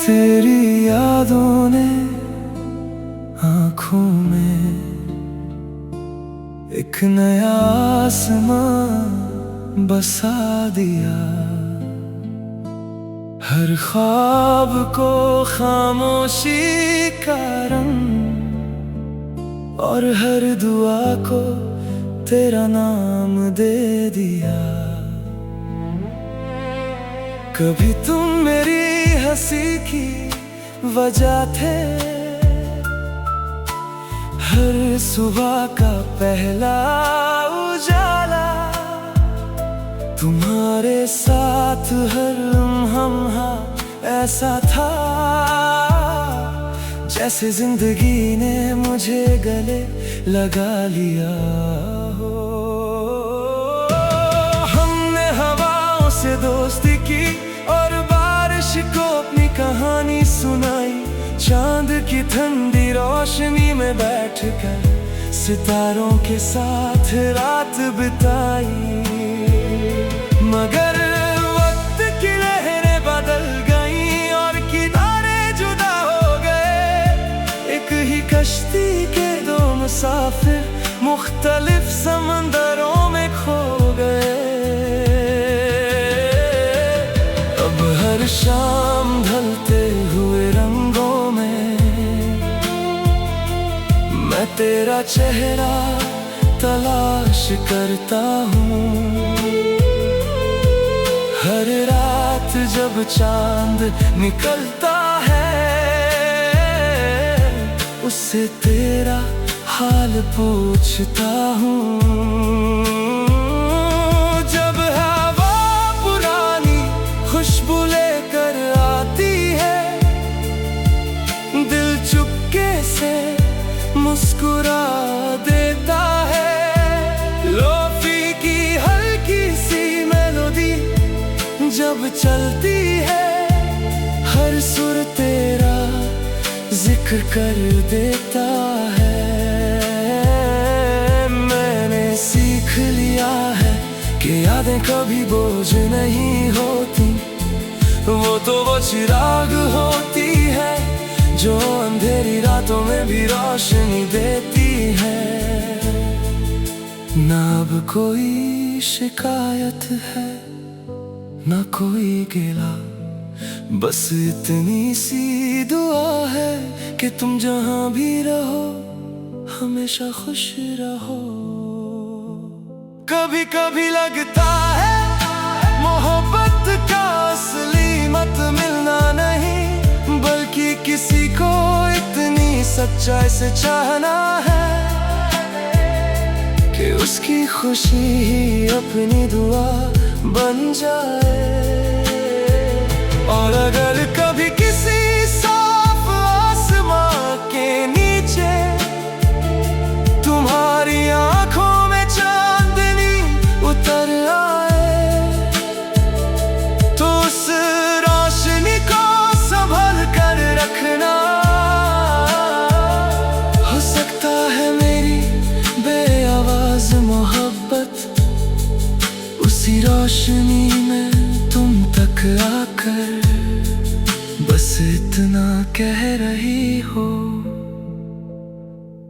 तेरी यादों ने आँखों में एक नया आसमां बसा दिया। हर ख्वाब को खामोशी का रंग और हर दुआ को तेरा नाम दे दिया। कभी तुम मेरी हंसी की वजह थे, हर सुबह का पहला उजाला। तुम्हारे साथ हर लम्हा ऐसा था जैसे जिंदगी ने मुझे गले लगा लिया हो। हमने हवाओं से दोस्ती की और बारिश को अपनी कहानी सुनाई। चांद की ठंडी रोशनी में बैठकर सितारों के साथ रात बिताई। मगर वक्त की लहरें बदल गईं और किनारे जुदा हो गए। एक ही कश्ती के दो मुसाफिर मुख्तलिफ समंदरों में खो गए। अब हर शाम ढलते हुए रंगों में मैं तेरा चेहरा तलाश करता हूँ। हर रात जब चांद निकलता है उससे तेरा हाल पूछता हूँ। जब हवा पुरानी खुशबू लेकर आती है, दिल चुपके से मुस्कुरा देता है। लोफी की हल्की सी मेलोडी जब चलती है, हर सुर तेरा जिक्र कर देता है। मैंने सीख लिया है कि यादें कभी बोझ नहीं होती, वो तो वो चिराग होती है जो अंधेरी रातों में भी रोशनी देती है। ना अब कोई शिकायत है ना कोई गिला, बस इतनी सी दुआ है कि तुम जहां भी रहो हमेशा खुश रहो। कभी कभी लगता है मोहब्बत का असली मत मिलना नहीं, बल्कि किसी को इतनी सच्चाई से चाहना है कि उसकी खुशी ही अपनी दुआ बन जाए। और अगर कभी किसी साफ आसमां के नीचे तुम्हारी आंखों में चांदनी उतर आए, तो उस रोशनी को संभल कर रखना। हो सकता है मेरी बेआवाज मोहब्बत उसी रोशनी में तुम तक आकर बस इतना कह रही हो,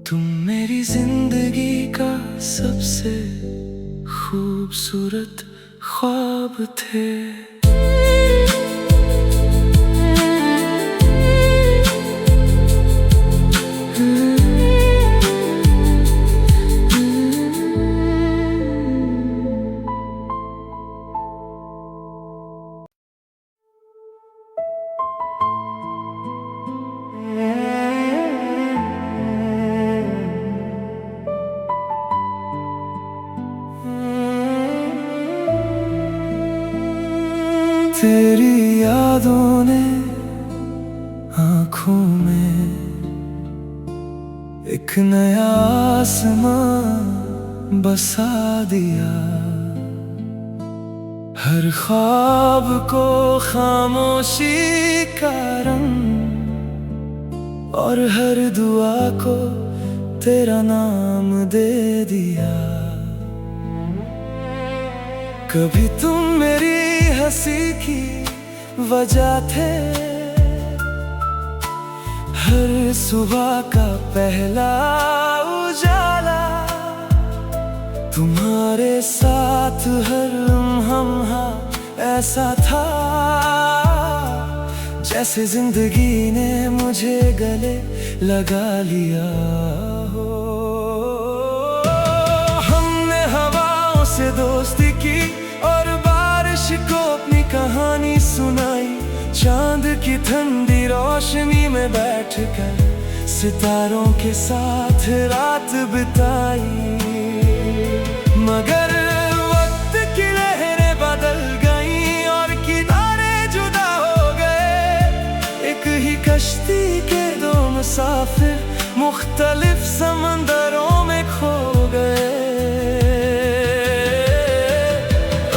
तुम मेरी जिंदगी का सबसे खूबसूरत ख्वाब थे। तेरी यादों ने आँखों में एक नया आसमां बसा दिया। हर ख्वाब को खामोशी का रंग और हर दुआ को तेरा नाम दे दिया। कभी तुम मेरी हंसी की वजह थे, सुबह का पहला उजाला, तुम्हारे साथ हर लम्हा ऐसा था जैसे जिंदगी ने मुझे गले लगा लिया हो। हमने हवाओं से दोस्ती की और बारिश को अपनी कहानी सुनाई। चांद की ठंडी रोशनी में बैठकर सितारों के साथ रात बिताई। मगर वक्त की लहरें बदल गईं और किनारे जुदा हो गए। एक ही कश्ती के दो मुसाफिर मुख्तलिफ समंदरों में खो गए।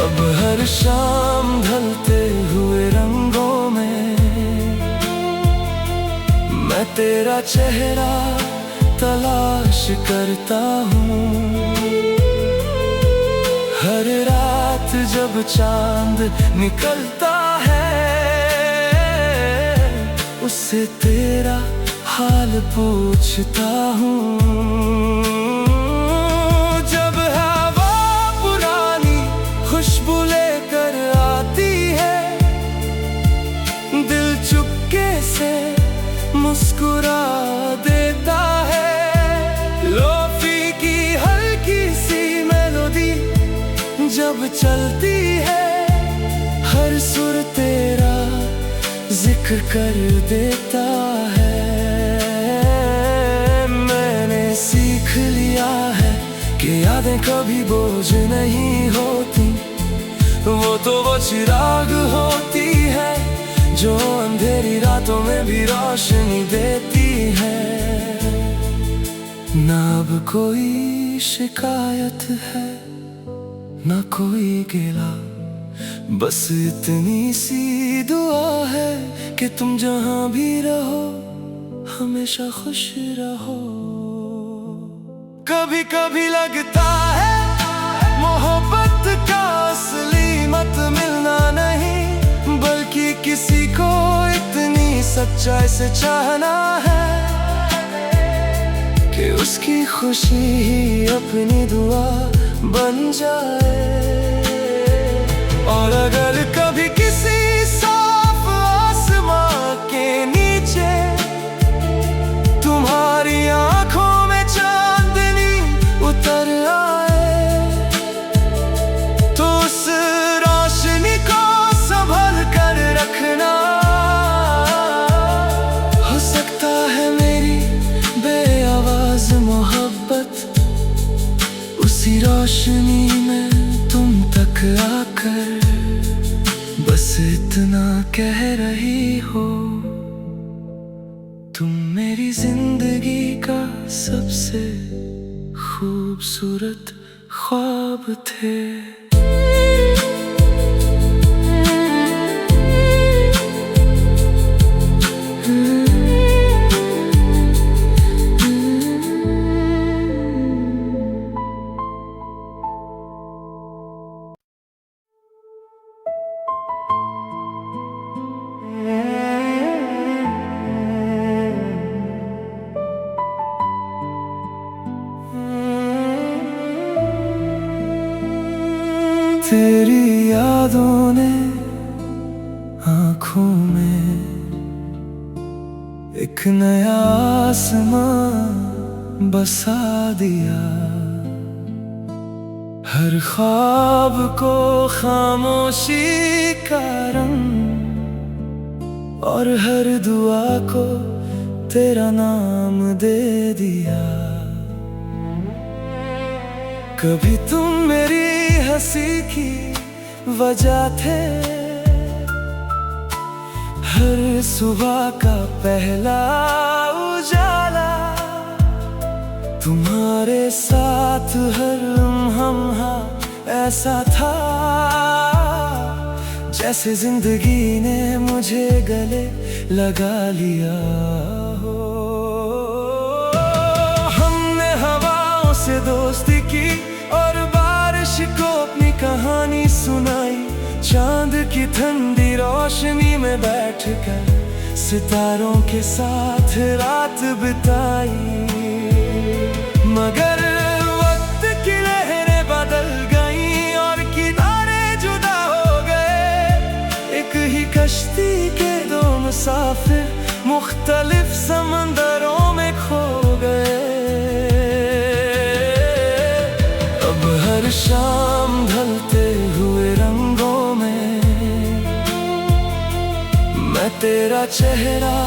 अब हर शाम ढलते हुए रंगों में मैं तेरा चेहरा तलाश करता हूँ। हर रात जब चांद निकलता है उससे तेरा हाल पूछता हूँ। जब हवा पुरानी खुशबू लेकर आती है, दिल चुपके से मुस्कुरा देता है। लोफी की हल्की सी मेलोडी जब चलती है, हर सुर तेरा जिक्र कर देता है। मैंने सीख लिया है कि यादें कभी बोझ नहीं होती, वो तो वो चिराग होती है जो अंधेरी रातों में भी रोशनी देती है। ना अब कोई शिकायत है ना कोई गिला, बस इतनी सी दुआ है कि तुम जहां भी रहो हमेशा खुश रहो। कभी कभी लगता है मोहब्बत का असली मत मिलना नहीं, बल्कि किसी को इतनी सच्चाई से चाहना है कि उसकी खुशी ही अपनी दुआ बन जाए। और अगर कभी किसी साफ आसमां के नीचे तुम्हारी आंखों में चांदनी उतर आए, तो उस रोशनी को संभल कर रखना। हो सकता है मेरी बेआवाज मोहब्बत उसी रोशनी में तुम तक आकर बस इतना कह रही हो, तुम मेरी जिंदगी का सबसे खूबसूरत ख्वाब थे। तेरी यादों ने आँखों में एक नया आसमां बसा दिया। हर ख्वाब को खामोशी का रंग और हर दुआ को तेरा नाम दे दिया। कभी तुम मेरी हंसी की वजह थे, हर सुबह का पहला उजाला, तुम्हारे साथ हर लम्हा ऐसा था जैसे जिंदगी ने मुझे गले लगा लिया हो। हमने हवाओं से दोस्ती की और बारिश को अपनी कहानी सुनाई। चांद की ठंडी रोशनी में बैठकर सितारों के साथ रात बिताई। मगर वक्त की लहरें बदल गईं और किनारे जुदा हो गए। एक ही कश्ती के दो मुसाफिर मुख्तलिफ समंदरों में खो गए। अब हर शाम ढलते हुए रंगों में मैं तेरा चेहरा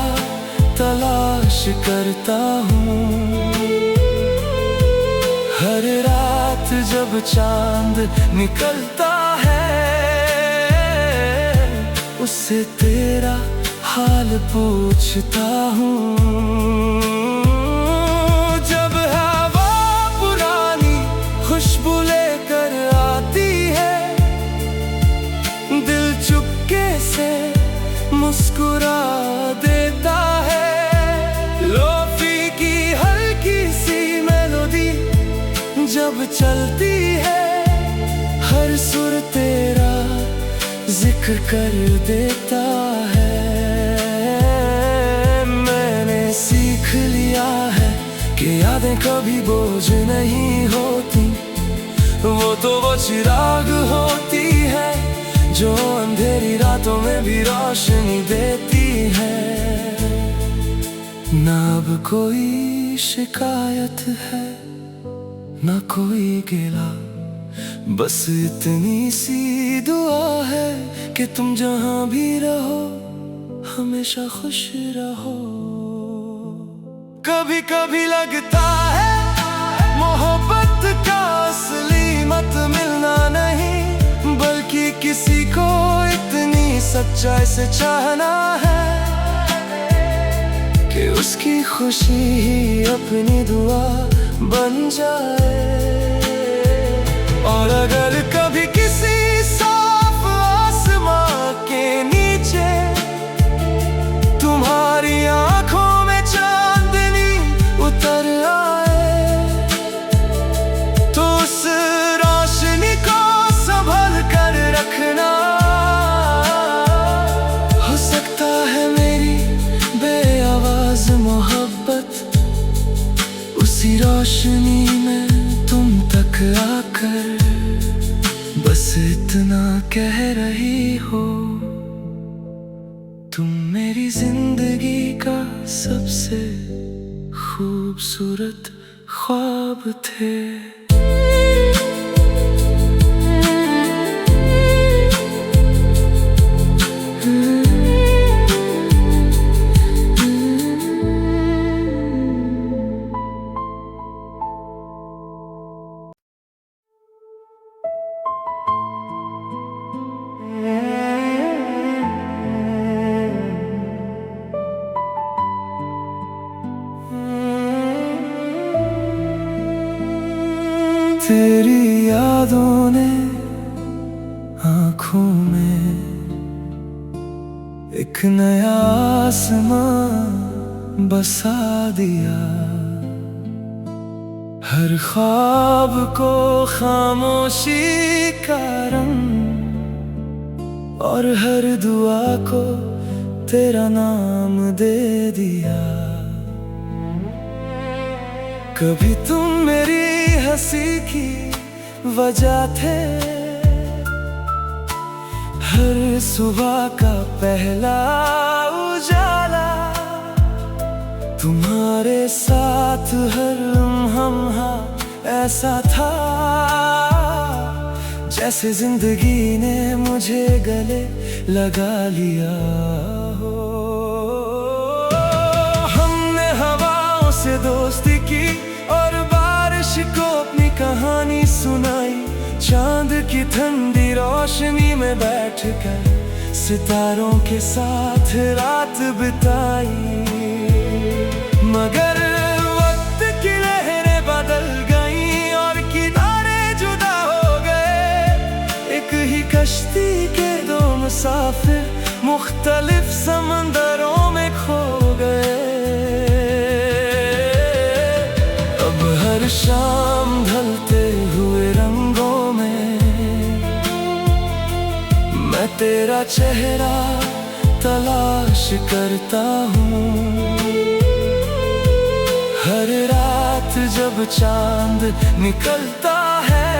तलाश करता हूँ। हर रात जब चांद निकलता है उससे तेरा हाल पूछता हूँ। जब हवा पुरानी खुशबू लेकर आती है दिल चुपके से मुस्कुरा देता है। लोफी की हल्की सी मेलोडी जब चलती है हर सुर तेरा जिक्र कर देता है। मैंने सीख लिया है कि यादें कभी बोझ नहीं होती। वो तो वो चिराग होती है जो अंधेरी रातों में भी रोशनी देती है। ना अब कोई शिकायत है ना कोई गिला, बस इतनी सी दुआ है कि तुम जहां भी रहो हमेशा खुश रहो। कभी कभी लगता है मोहब्बत का असली मत मिलना नहीं बल्कि किसी को इतनी सच्चाई से चाहना है कि उसकी खुशी ही अपनी दुआ बन जाए। और अगर कभी किसी साफ आसमां के नीचे तुम्हारी आंखों में चांदनी उतर आए तो उस रोशनी को संभल कर रखना। हो सकता है मेरी बेआवाज मोहब्बत उसी रोशनी में तुम तक आकर बस इतना कह रही हो तुम मेरी जिंदगी का सबसे खूबसूरत ख्वाब थे। तेरी यादों ने आँखों में एक नया आसमां बसा दिया। हर ख्वाब को खामोशी का रंग और हर दुआ को तेरा नाम दे दिया। कभी तुम मेरी हंसी की वजह थे, हर सुबह का पहला उजाला। तुम्हारे साथ हर लम्हा ऐसा था जैसे जिंदगी ने मुझे गले लगा लिया हो। हमने हवाओं से दोस्ती की और बारिश को अपनी कहानी सुनाई। चांद की ठंडी रोशनी में बैठकर सितारों के साथ रात बिताई। मगर वक्त की लहरें बदल गईं और किनारे जुदा हो गए। एक ही कश्ती के दो मुसाफिर मुख्तलिफ समंदरों में खो गए। अब हर शाम ढलते हुए रंगों में मैं तेरा चेहरा तलाश करता हूँ। हर रात जब चांद निकलता है,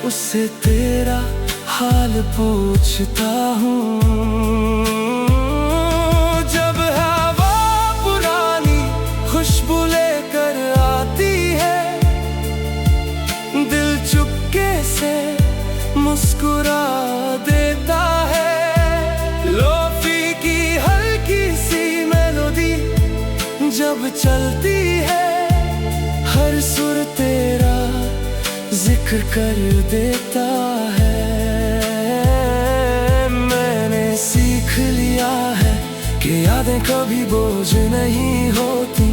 उससे तेरा हाल पूछता हूँ। जब हवा पुरानी खुशबू लेकर आती है, दिल चुपके से मुस्कुरा देता है। लोफी की हल्की सी मेलोडी जब चलती है, हर सुर तेरा जिक्र कर देता है। मैंने सीख लिया है कि यादें कभी बोझ नहीं होती,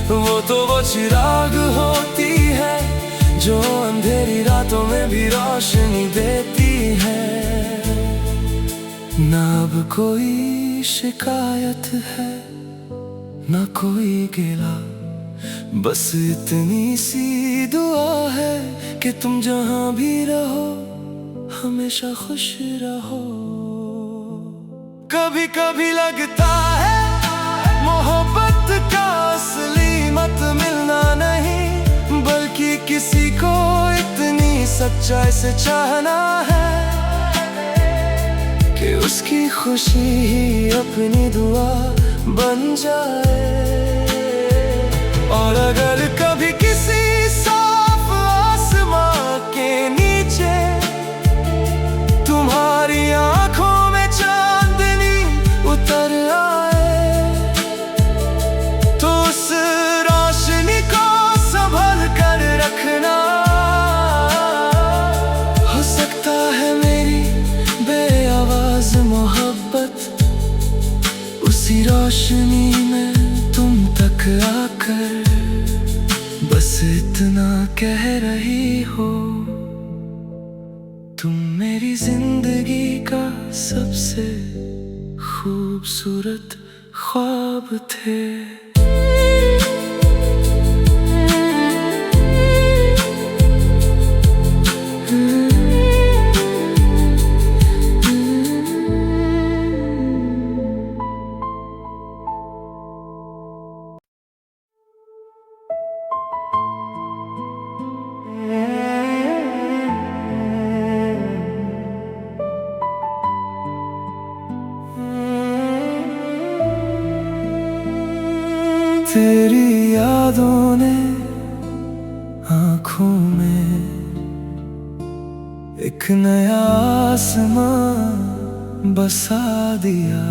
वो तो वो चिराग होती है जो अंधेरी रातों में भी रोशनी देती है। ना अब कोई शिकायत है, ना कोई गिला, बस इतनी सी दुआ है कि तुम जहां भी रहो हमेशा खुश रहो। कभी कभी लगता है मोहब्बत का असली मत मिलना नहीं, बल्कि किसी को इतनी सच्चाई से चाहना है कि उसकी खुशी ही अपनी दुआ बन जाए। और अगर कभी किसी साफ आसमां के नीचे तुम्हारी आंखों में चांदनी उतर आए, तो उस रोशनी को संभल कर रखना। हो सकता है मेरी बेआवाज मोहब्बत उसी रोशनी में तुम तक आकर बस इतना कह रही हो, तुम मेरी जिंदगी का सबसे खूबसूरत ख्वाब थे। तेरी यादों ने आँखों में एक नया आसमां बसा दिया।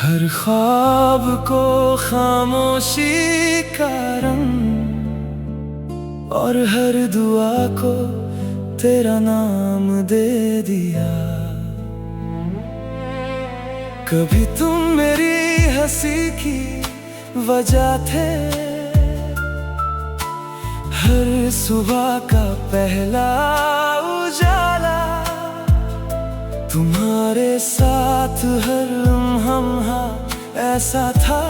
हर ख्वाब को खामोशी का रंग और हर दुआ को तेरा नाम दे दिया। कभी तुम मेरी हंसी की वजह थे, हर सुबह का पहला उजाला। तुम्हारे साथ हर लम्हा ऐसा था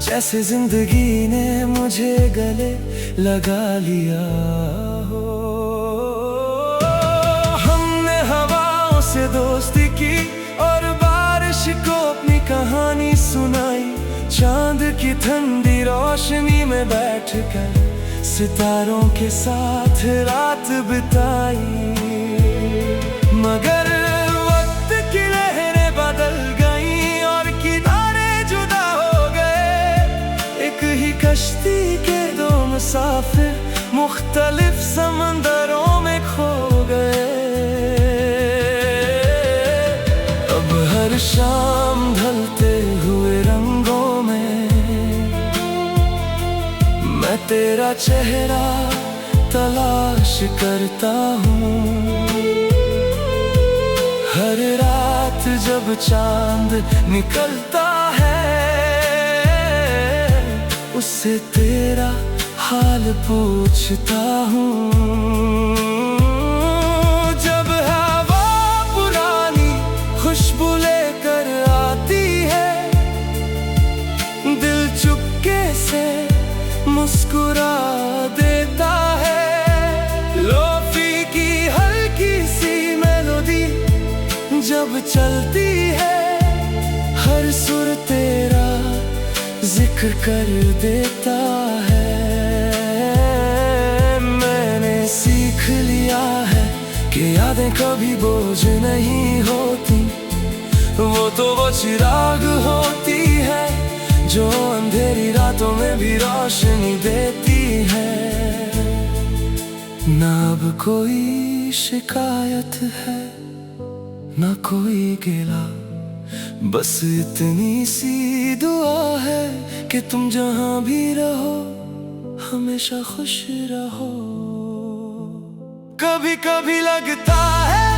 जैसे जिंदगी ने मुझे गले लगा लिया हो। हमने हवाओं से दोस्ती की और बारिश को अपनी कहानी सुनाई। चांद की ठंडी रोशनी में बैठकर सितारों के साथ रात बिताई। मगर वक्त की लहरें बदल गईं और किनारे जुदा हो गए। एक ही कश्ती के दो मुसाफिर मुख्तलिफ समंदरों में खो गए। अब हर शाम ढलते हुए रंगों में मैं तेरा चेहरा तलाश करता हूँ। हर रात जब चांद निकलता है, उससे तेरा हाल पूछता हूँ। जब हवा पुरानी खुशबू लेकर आती है, दिल चुपके से मुस्कुरा देता है। लोफी की हल्की जब चलती है, हर सुर तेरा जिक्र कर देता है। मैंने सीख लिया है कि यादें कभी बोझ नहीं होती, वो तो वो चिराग होती है जो अंधेरी रातों में भी रोशनी देती है। ना अब कोई शिकायत है, ना कोई गिला, बस इतनी सी दुआ है कि तुम जहां भी रहो हमेशा खुश रहो। कभी कभी लगता है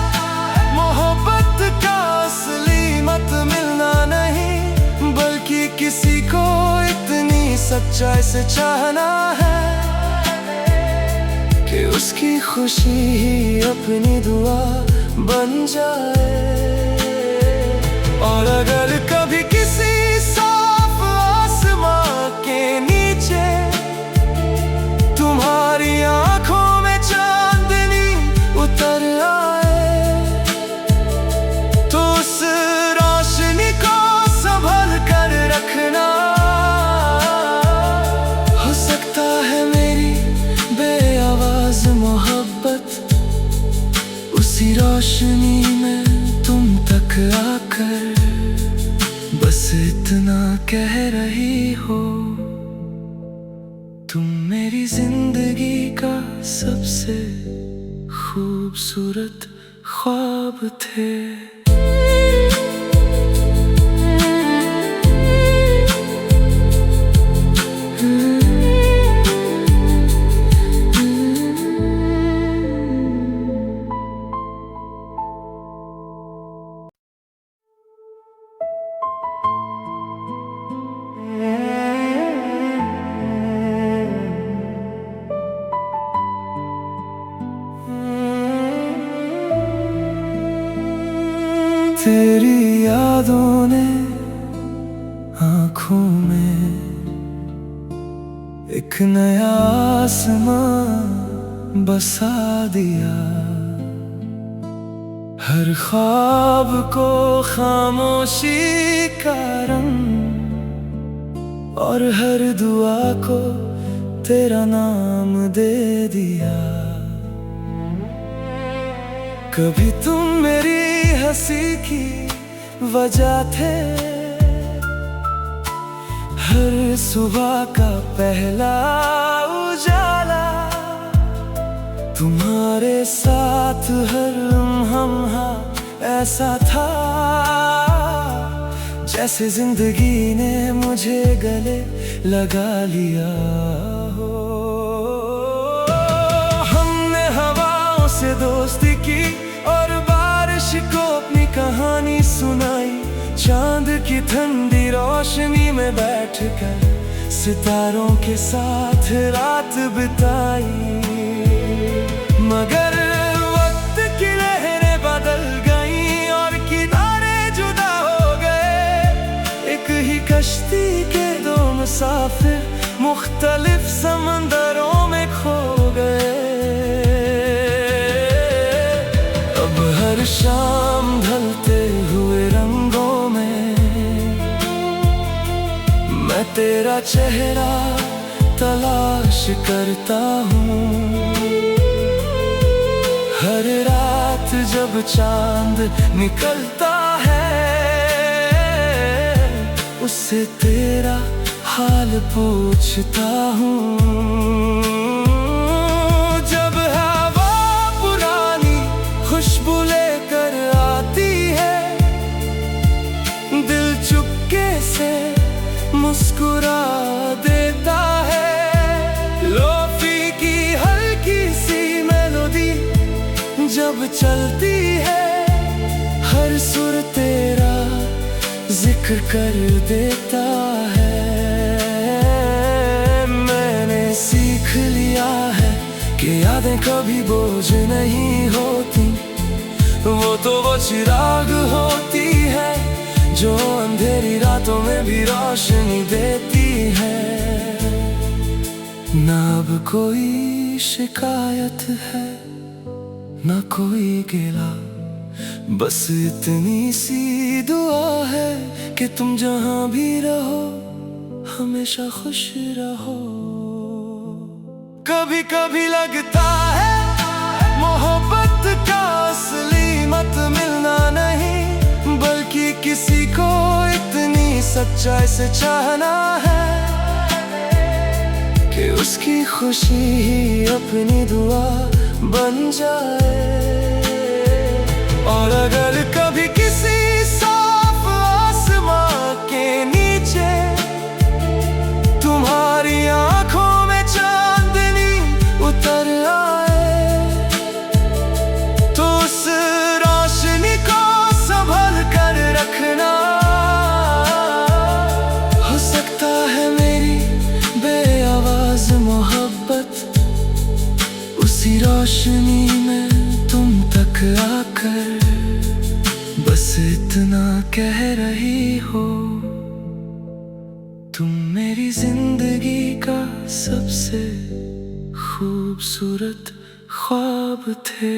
मोहब्बत का असली मत मिलना नहीं, बल्कि किसी को इतनी सच्चाई से चाहना है कि उसकी खुशी ही अपनी दुआ बन जाए। और अगर कभी किसी साफ आसमां के नीचे तुम्हारी आंखों में चांदनी उतर आए, तो उस रोशनी को संभल कर रखना। हो सकता है मेरी बेआवाज मोहब्बत उसी रोशनी में तुम तक आकर बस इतना कह रही हो, तुम मेरी जिंदगी का सबसे खूबसूरत ख्वाब थे। तेरी यादों ने आँखों में एक नया आसमां बसा दिया। हर ख्वाब को खामोशी का रंग और हर दुआ को तेरा नाम दे दिया। कभी तुम मेरी हंसी की वजह थे, हर सुबह का पहला उजाला। तुम्हारे साथ हर लम्हा ऐसा था जैसे जिंदगी ने मुझे गले लगा लिया हो। हमने हवाओं से दोस्ती की और बारिश को अपनी कहानी सुनाई। चांद की ठंडी रोशनी में बैठकर सितारों के साथ रात बिताई। मगर वक्त की लहरें बदल गईं और किनारे जुदा हो गए। एक ही कश्ती के दो मुसाफिर मुख्तलिफ समंदरों में खो गए। हर शाम ढलते हुए रंगों में मैं तेरा चेहरा तलाश करता हूँ। हर रात जब चांद निकलता है उससे तेरा हाल पूछता हूँ। खुशबू लेकर आती है, दिल चुपके से मुस्कुरा देता है। लोफी की हल्की सी मेलोडी जब चलती है, हर सुर तेरा जिक्र कर देता है। मैंने सीख लिया है कि यादें कभी बोझ नहीं होती, वो तो वो चिराग होती है जो अंधेरी रातों में भी रोशनी देती है। ना अब कोई शिकायत है, ना कोई गिला, बस इतनी सी दुआ है कि तुम जहां भी रहो हमेशा खुश रहो। कभी कभी लगता है मोहब्बत का असली मत मिलना नहीं, बल्कि किसी को इतनी सच्चाई से चाहना है कि उसकी खुशी ही अपनी दुआ बन जाए। और अगर कभी किसी साफ आसमां के नीचे तुम्हारी आंखों में चांदनी उतर आए, तो उस रोशनी को संभल कर रखना। हो सकता है मेरी बेआवाज मोहब्बत उसी रोशनी में तुम तक आकर बस इतना कह रही हो, तुम मेरी जिंदगी का सबसे खूबसूरत ख्वाब थे।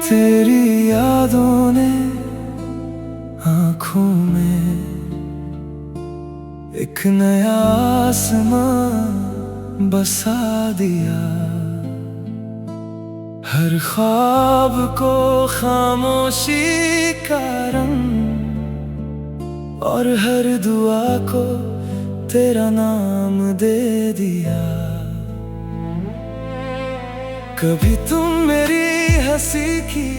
तेरी यादों ने आँखों में एक नया आसमां बसा दिया। हर ख्वाब को खामोशी का रंग और हर दुआ को तेरा नाम दे दिया। कभी तुम मेरी हंसी की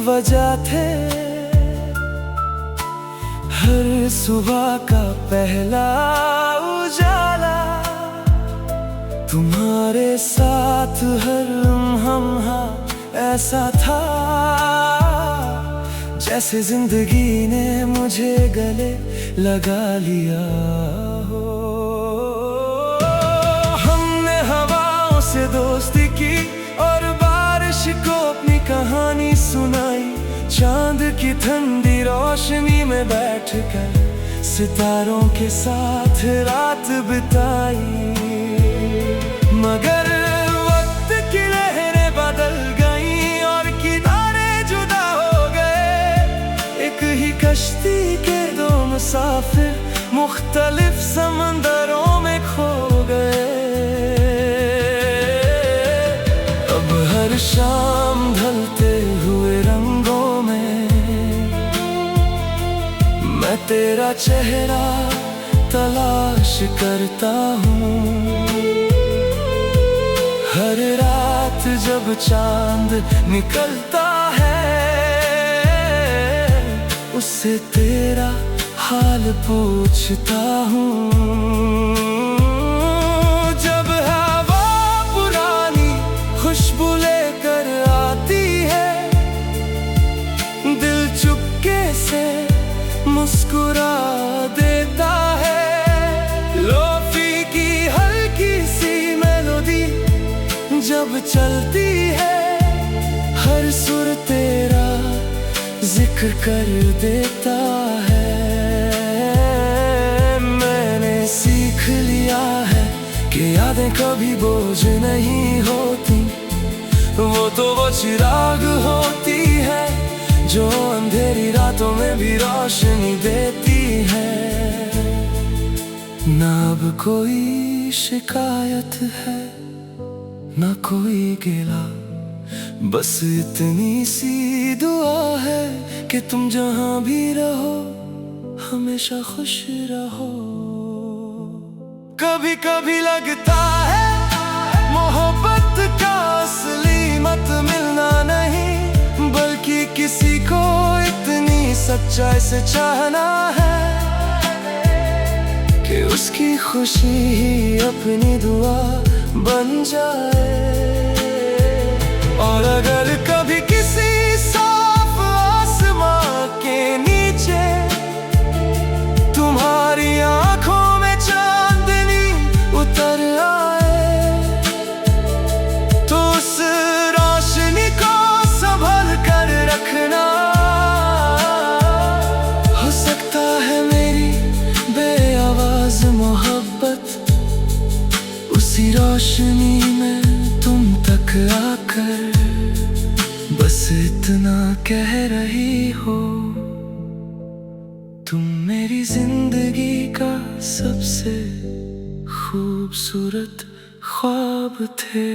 वजह थे, हर सुबह का पहला उजाला। तुम्हारे साथ हर लम्हा ऐसा था जैसे जिंदगी ने मुझे गले लगा लिया हो। हमने हवाओं से दोस्ती की और बारिश को अपनी कहानी सुनाई। चांद की ठंडी रोशनी में बैठकर सितारों के साथ रात बिताई। मगर वक्त की लहरें बदल गईं और किनारे जुदा हो गए। एक ही कश्ती के दो मुसाफिर मुख्तलिफ समंदरों में खो गए। अब हर शाम ढलते हुए रंगों में मैं तेरा चेहरा तलाश करता हूँ। हर रात जब चांद निकलता है उससे तेरा हाल पूछता हूँ। जब हवा पुरानी खुशबू लेकर आती है, दिल चुपके से मुस्कुरा देता है। लोफी की हल्की सी मेलोडी जब चलती है, हर सुर तेरा जिक्र कर देता है। मैंने सीख लिया है कि यादें कभी बोझ नहीं होती, वो तो वो चिराग होती है जो अंधेरी रातों में भी रोशनी देती है। ना अब कोई शिकायत है ना कोई गिला, बस इतनी सी दुआ है कि तुम जहां भी रहो हमेशा खुश रहो। कभी कभी लगता है मोहब्बत का असली मत मिलना नहीं, बल्कि किसी को इतनी सच्चाई से चाहना है कि उसकी खुशी ही अपनी दुआ बन जाए। और अगर कभी किसी साफ रोशनी में तुम तक आकर बस इतना कह रही हो, तुम मेरी जिंदगी का सबसे खूबसूरत ख्वाब थे।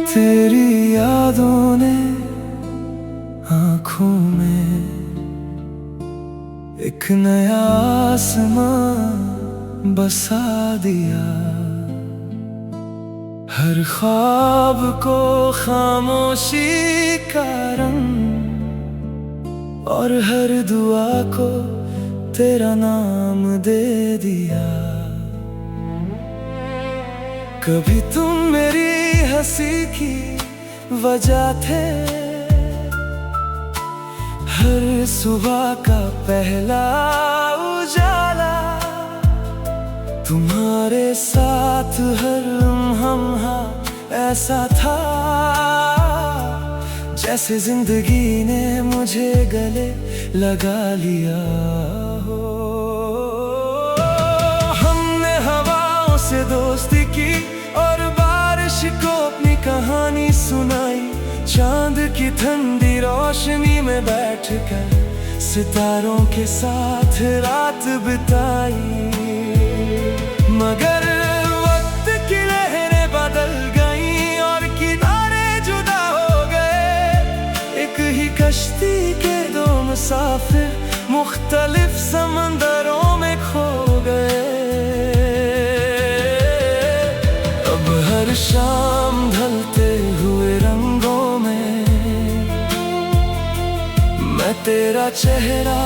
तेरी यादों ने आँखों में एक नया आसमां बसा दिया। हर ख्वाब को खामोशी का रंग और हर दुआ को तेरा नाम दे दिया। कभी तुम मेरी हंसी की वजह थे, हर सुबह का पहला उजाला। तुम्हारे साथ हर लम्हा ऐसा था जैसे जिंदगी ने मुझे गले लगा लिया हो। हमने हवाओं से दोस्ती की और बारिश को अपनी कहानी सुनाई। चांद की ठंडी रोशनी में बैठकर सितारों के साथ रात बिताई। मगर वक्त की लहरें बदल गईं और किनारे जुदा हो गए। एक ही कश्ती के दो मुसाफिर मुख्तलिफ समंदरों में खो गए। हर शाम ढलते हुए रंगों में मैं तेरा चेहरा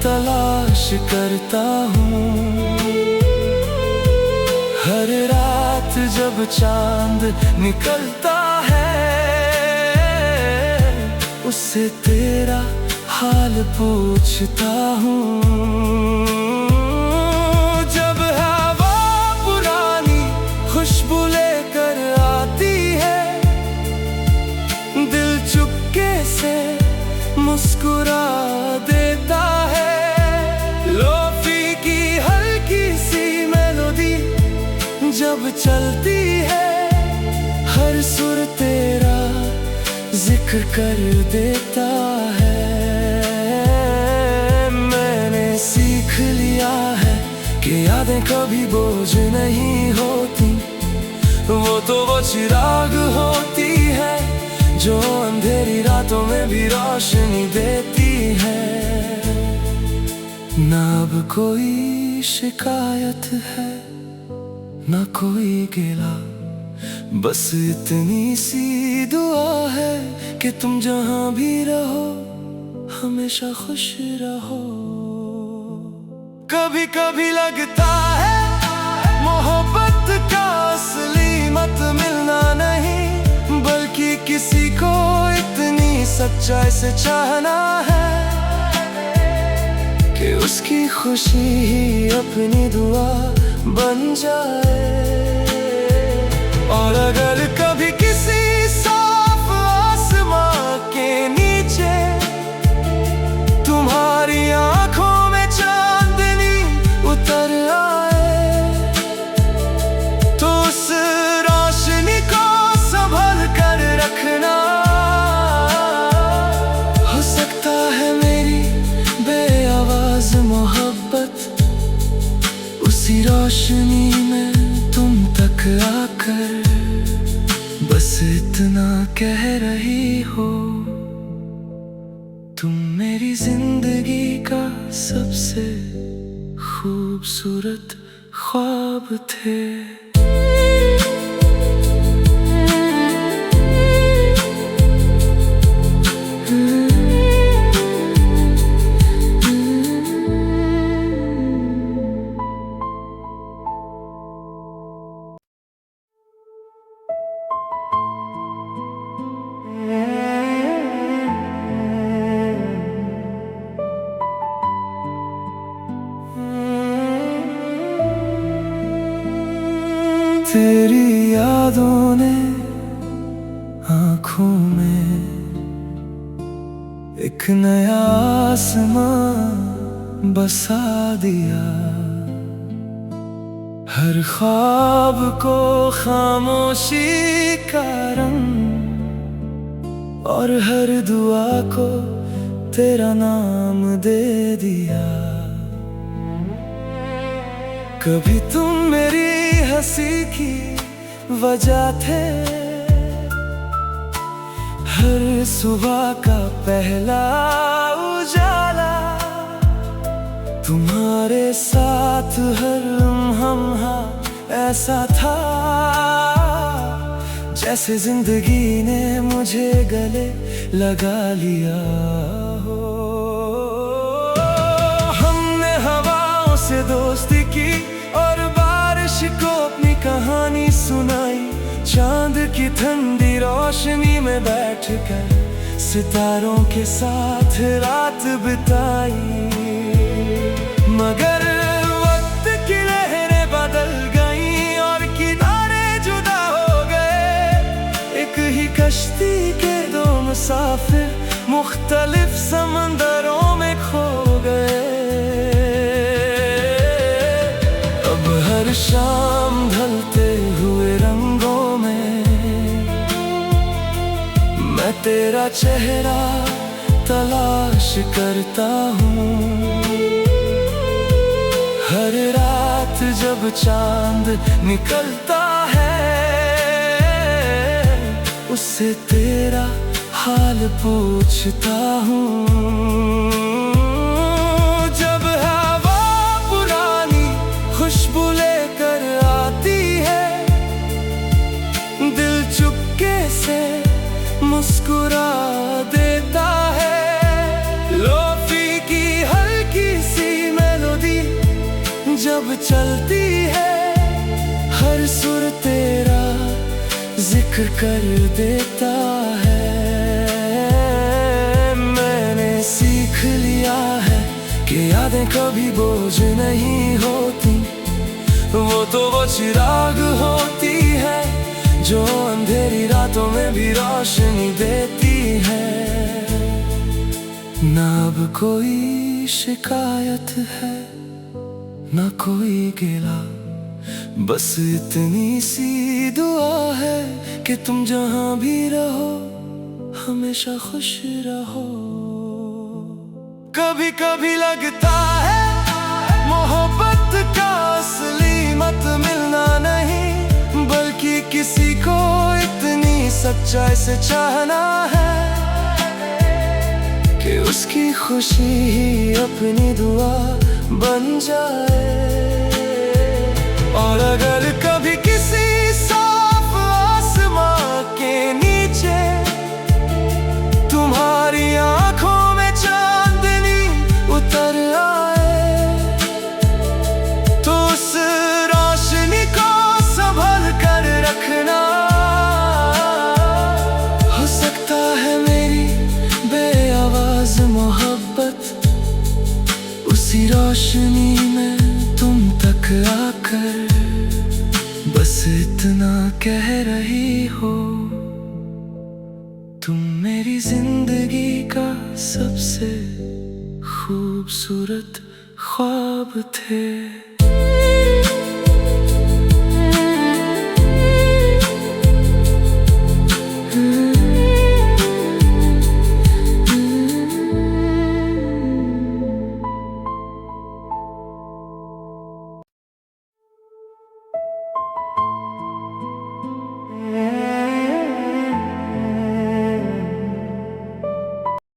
तलाश करता हूँ। हर रात जब चांद निकलता है उससे तेरा हाल पूछता हूँ। खुशबू लेकर आती है, दिल चुपके से मुस्कुरा देता है। लोफी की हल्की सी मेलोडी जब चलती है, हर सुर तेरा जिक्र कर देता है। मैंने सीख लिया है कि यादें कभी बोझ नहीं होती, वो चिराग होती है जो अंधेरी रातों में भी रोशनी देती है। ना अब कोई शिकायत है ना कोई गिला, बस इतनी सी दुआ है कि तुम जहां भी रहो हमेशा खुश रहो। कभी कभी लगता है मोहब्बत का असली मत मिलना नहीं, बल्कि किसी को इतनी सच्चाई से चाहना है कि उसकी खुशी ही अपनी दुआ बन जाए। और अगर कभी किसी साफ आसमां के नीचे तुम्हारी आंखों में चांदनी उतर आए, तो उस रोशनी को संभल कर रखना। हो सकता है मेरी बेआवाज मोहब्बत उसी रोशनी में तुम तक आकर बस इतना कह रही हो, तुम मेरी जिंदगी का सबसे खूबसूरत ख्वाब थे। तेरी यादों ने आँखों में एक नया आसमां बसा दिया। हर ख्वाब को खामोशी का रंग और हर दुआ को तेरा नाम दे दिया। कभी तुम मेरी हंसी की वजह थे, हर सुबह का पहला उजाला। तुम्हारे साथ हर लम्हा ऐसा था जैसे जिंदगी ने मुझे गले लगा लिया हो। हमने हवाओं से दोस्ती की और बारिश को अपनी कहानी सुनाई। चांद की ठंडी रोशनी में बैठकर सितारों के साथ रात बिताई। मगर वक्त की लहरें बदल गईं और किनारे जुदा हो गए। एक ही कश्ती के दो मुसाफिर मुख्तलिफ समंदरों में खो गए। अब हर शाम ढलते हुए रंगों में मैं तेरा चेहरा तलाश करता हूँ। हर रात जब चांद निकलता है उससे तेरा हाल पूछता हूँ। जब हवा पुरानी खुशबू लेकर आती है, दिल चुपके से मुस्कुरा देता है। लोफी की हल्की सी मेलोडी जब चलती है, हर सुर तेरा जिक्र कर देता है। मैंने सीख लिया है कि यादें कभी बोझ नहीं होती, वो तो वो चिराग होती है जो अंधेरी रातों में भी रोशनी देती है। ना अब कोई शिकायत है ना कोई गिला, बस इतनी सी दुआ है कि तुम जहां भी रहो हमेशा खुश रहो। कभी कभी लगता है मोहब्बत का असली मत मिलना नहीं, बल्कि किसी को इतनी सच्चाई से चाहना है कि उसकी खुशी ही अपनी दुआ बन जाए। और अगर कभी किसी साफ आसमां के नीचे तुम्हारी आंखों में चांदनी उतर आए, तो उस रोशनी को संभल कर रखना। हो सकता है मेरी बेआवाज मोहब्बत उसी रोशनी में तुम तक आकर बस इतना कह रही हो, तुम मेरी जिंदगी का सबसे खूबसूरत ख्वाब थे।